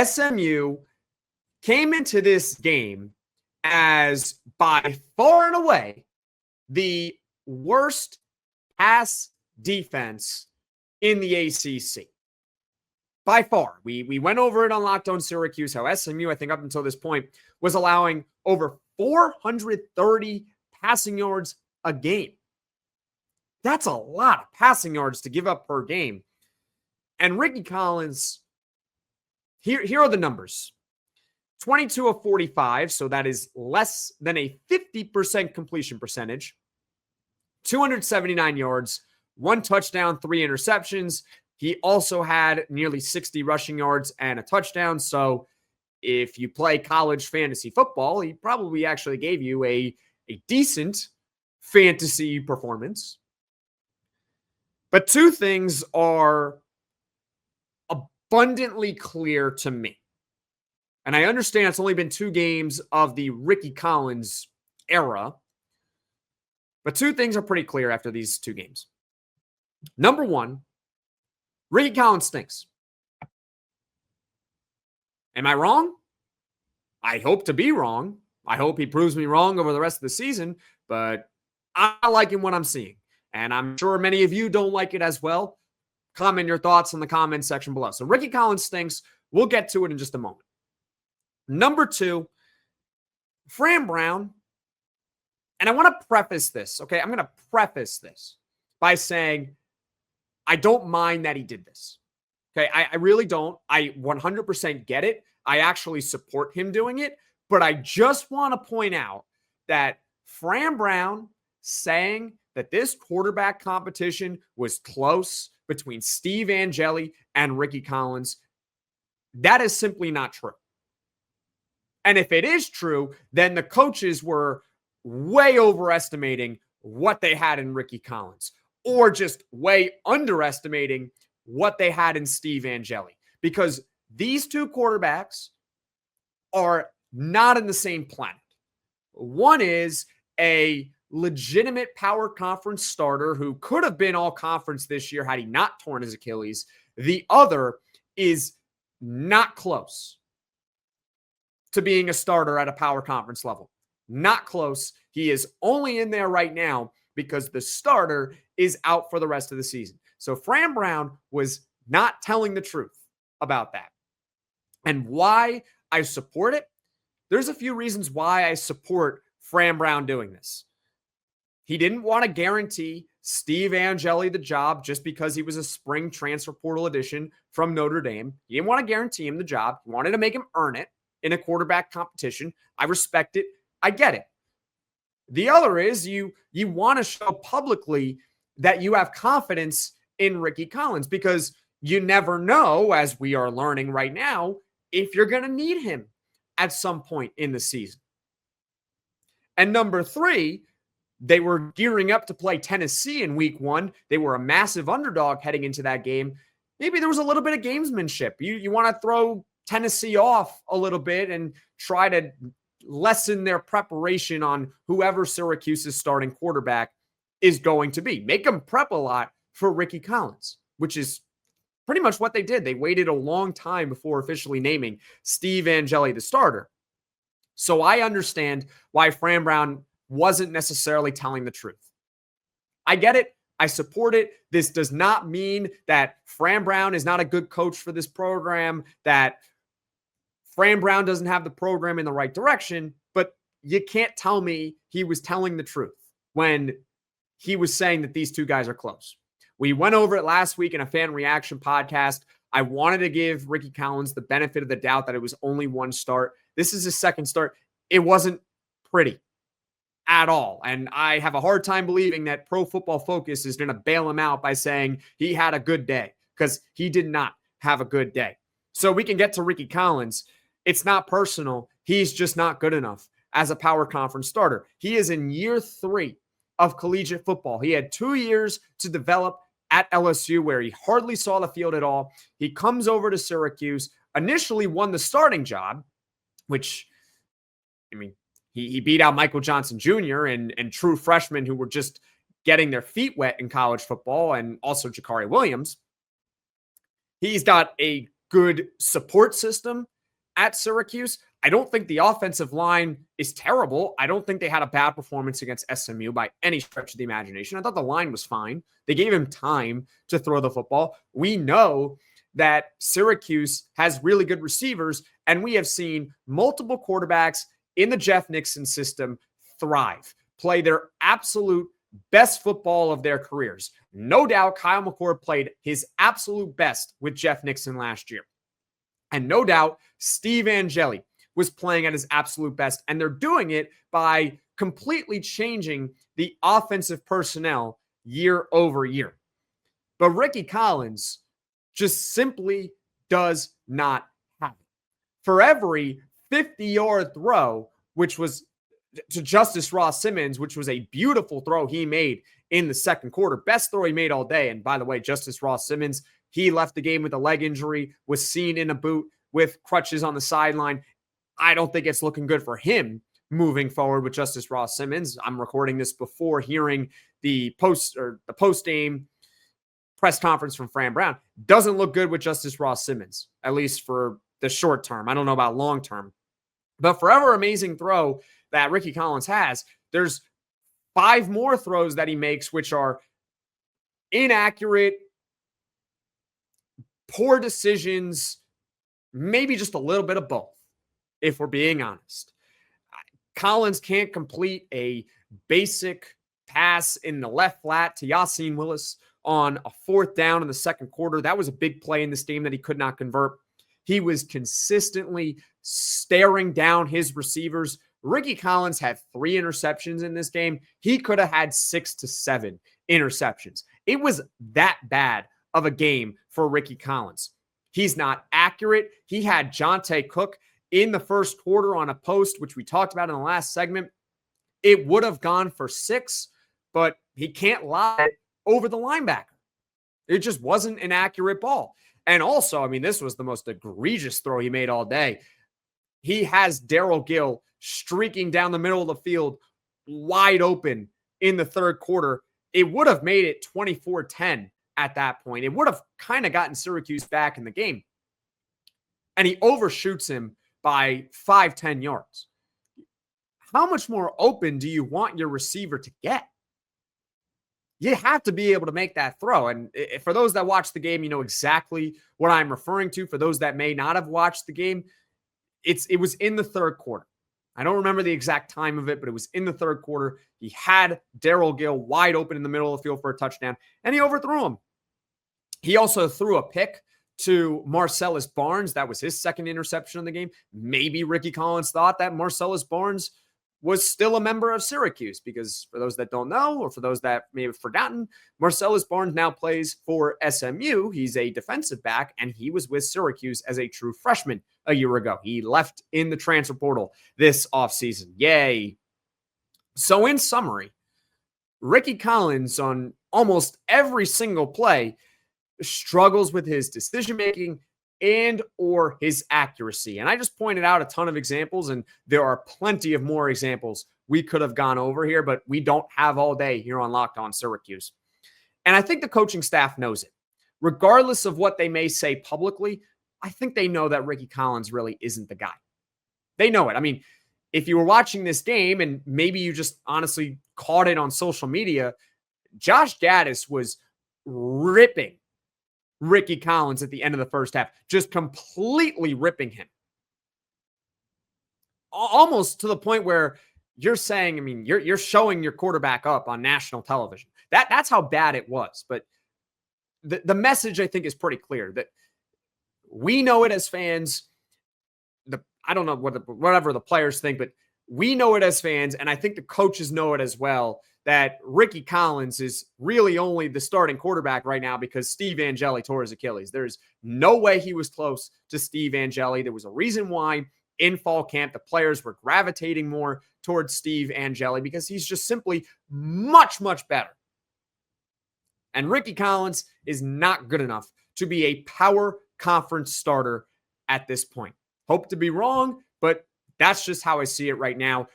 SMU came into this game as by far and away the worst pass defense in the ACC. By far. We went over it on Locked On Syracuse, how SMU, I think up until this point, was allowing over 430 passing yards a game. That's a lot of passing yards to give up per game. And Rickie Collins, here are the numbers. 22 of 45, so that is less than a 50% completion percentage. 279 yards, 1 touchdown, 3 interceptions. He also had nearly 60 rushing yards and a touchdown. So if you play college fantasy football, he probably actually gave you a decent fantasy performance. But two things are abundantly clear to me. And I understand it's only been 2 games of the Rickie Collins era. But 2 things are pretty clear after these 2 games. Number one, Rickie Collins stinks. Am I wrong? I hope to be wrong. I hope he proves me wrong over the rest of the season. But I like what I'm seeing. And I'm sure many of you don't like it as well. Comment your thoughts in the comments section below. So Rickie Collins stinks. We'll get to it in just a moment. Number 2, Fran Brown. And I want to preface this, okay? I'm going to preface this by saying I don't mind that he did this. Okay, I really don't. I 100% get it. I actually support him doing it. But I just want to point out that Fran Brown saying that this quarterback competition was close between Steve Angeli and Rickie Collins, that is simply not true. And if it is true, then the coaches were way overestimating what they had in Rickie Collins, or just way underestimating what they had in Steve Angeli, because these 2 quarterbacks are not in the same planet. One is a legitimate power conference starter who could have been all conference this year had he not torn his Achilles. The other is not close to being a starter at a power conference level. Not close. He is only in there right now because the starter is out for the rest of the season. So Fran Brown was not telling the truth about that. And why I support it, there's a few reasons why I support Fran Brown doing this. He didn't want to guarantee Steve Angeli the job just because he was a spring transfer portal addition from Notre Dame. He didn't want to guarantee him the job. He wanted to make him earn it in a quarterback competition. I respect it. I get it. The other is you want to show publicly that you have confidence in Rickie Collins, because you never know, as we are learning right now, if you're going to need him at some point in the season. And number 3, they were gearing up to play Tennessee in week 1. They were a massive underdog heading into that game. Maybe there was a little bit of gamesmanship. You want to throw Tennessee off a little bit and try to lessen their preparation on whoever Syracuse's starting quarterback is going to be. Make them prep a lot for Rickie Collins, which is pretty much what they did. They waited a long time before officially naming Steve Angeli the starter. So I understand why Fran Brown wasn't necessarily telling the truth. I get it. I support it. This does not mean that Fran Brown is not a good coach for this program, that Fran Brown doesn't have the program in the right direction, but you can't tell me he was telling the truth when he was saying that these 2 guys are close. We went over it last week in a fan reaction podcast. I wanted to give Rickie Collins the benefit of the doubt that it was only 1 start. This is his 2nd start. It wasn't pretty at all. And I have a hard time believing that Pro Football Focus is going to bail him out by saying he had a good day, because he did not have a good day. So we can get to Rickie Collins. It's not personal. He's just not good enough as a power conference starter. He is in year 3 of collegiate football. He had 2 years to develop at LSU, where he hardly saw the field at all. He comes over to Syracuse, initially won the starting job, which, I mean, he beat out Michael Johnson Jr. and true freshmen who were just getting their feet wet in college football, and also Jakari Williams. He's got a good support system at Syracuse. I don't think the offensive line is terrible. I don't think they had a bad performance against SMU by any stretch of the imagination. I thought the line was fine. They gave him time to throw the football. We know that Syracuse has really good receivers, and we have seen multiple quarterbacks in the Jeff Nixon system thrive, play their absolute best football of their careers. No doubt Kyle McCord played his absolute best with Jeff Nixon last year. And no doubt Steve Angeli was playing at his absolute best. And they're doing it by completely changing the offensive personnel year over year. But Rickie Collins just simply does not have it. For every 50-yard throw, which was to Justice Ross Simmons, which was a beautiful throw he made in the second quarter. Best throw he made all day. And by the way, Justice Ross Simmons, he left the game with a leg injury, was seen in a boot with crutches on the sideline. I don't think it's looking good for him moving forward with Justice Ross Simmons. I'm recording this before hearing the post-game press conference from Fran Brown. Doesn't look good with Justice Ross Simmons, at least for the short term. I don't know about long term. But forever amazing throw that Rickie Collins has, there's 5 more throws that he makes, which are inaccurate, poor decisions, maybe just a little bit of both, if we're being honest. Collins can't complete a basic pass in the left flat to Yassine Willis on a 4th down in the second quarter. That was a big play in this game that he could not convert. He was consistently staring down his receivers. Rickie Collins had 3 interceptions in this game. He could have had 6 to 7 interceptions. It was that bad of a game for Rickie Collins. He's not accurate. He had Jonte Cook in the first quarter on a post, which we talked about in the last segment. It would have gone for 6, but he can't lie over the linebacker. It just wasn't an accurate ball. And also, I mean, this was the most egregious throw he made all day. He has Darrell Gill streaking down the middle of the field wide open in the third quarter. It would have made it 24-10 at that point. It would have kind of gotten Syracuse back in the game. And he overshoots him by 5-10 yards. How much more open do you want your receiver to get? You have to be able to make that throw. And for those that watch the game, you know exactly what I'm referring to. For those that may not have watched the game, it was in the third quarter. I don't remember the exact time of it, but it was in the third quarter. He had Darrell Gill wide open in the middle of the field for a touchdown, and he overthrew him. He also threw a pick to Marcellus Barnes. That was his second interception of the game. Maybe Rickie Collins thought that Marcellus Barnes was still a member of Syracuse, because for those that don't know, or for those that may have forgotten, Marcellus Barnes now plays for SMU. He's a defensive back, and he was with Syracuse as a true freshman a year ago. He left in the transfer portal this offseason. Yay. So in summary, Rickie Collins on almost every single play struggles with his decision-making and or his accuracy. And I just pointed out a ton of examples, and there are plenty of more examples we could have gone over here, but we don't have all day here on Locked On Syracuse. And I think the coaching staff knows it. Regardless of what they may say publicly, I think they know that Rickie Collins really isn't the guy. They know it. I mean, if you were watching this game and maybe you just honestly caught it on social media, Josh Gaddis was ripping Rickie Collins at the end of the first half, just completely ripping him. Almost to the point where you're saying, I mean, you're showing your quarterback up on national television. That's how bad it was. But the message, I think, is pretty clear that we know it as fans. I don't know whatever the players think, but we know it as fans, and I think the coaches know it as well, that Rickie Collins is really only the starting quarterback right now because Steve Angeli tore his Achilles. There's no way he was close to Steve Angeli. There was a reason why in fall camp the players were gravitating more towards Steve Angeli, because he's just simply much, much better. And Rickie Collins is not good enough to be a power conference starter at this point. Hope to be wrong, but that's just how I see it right now.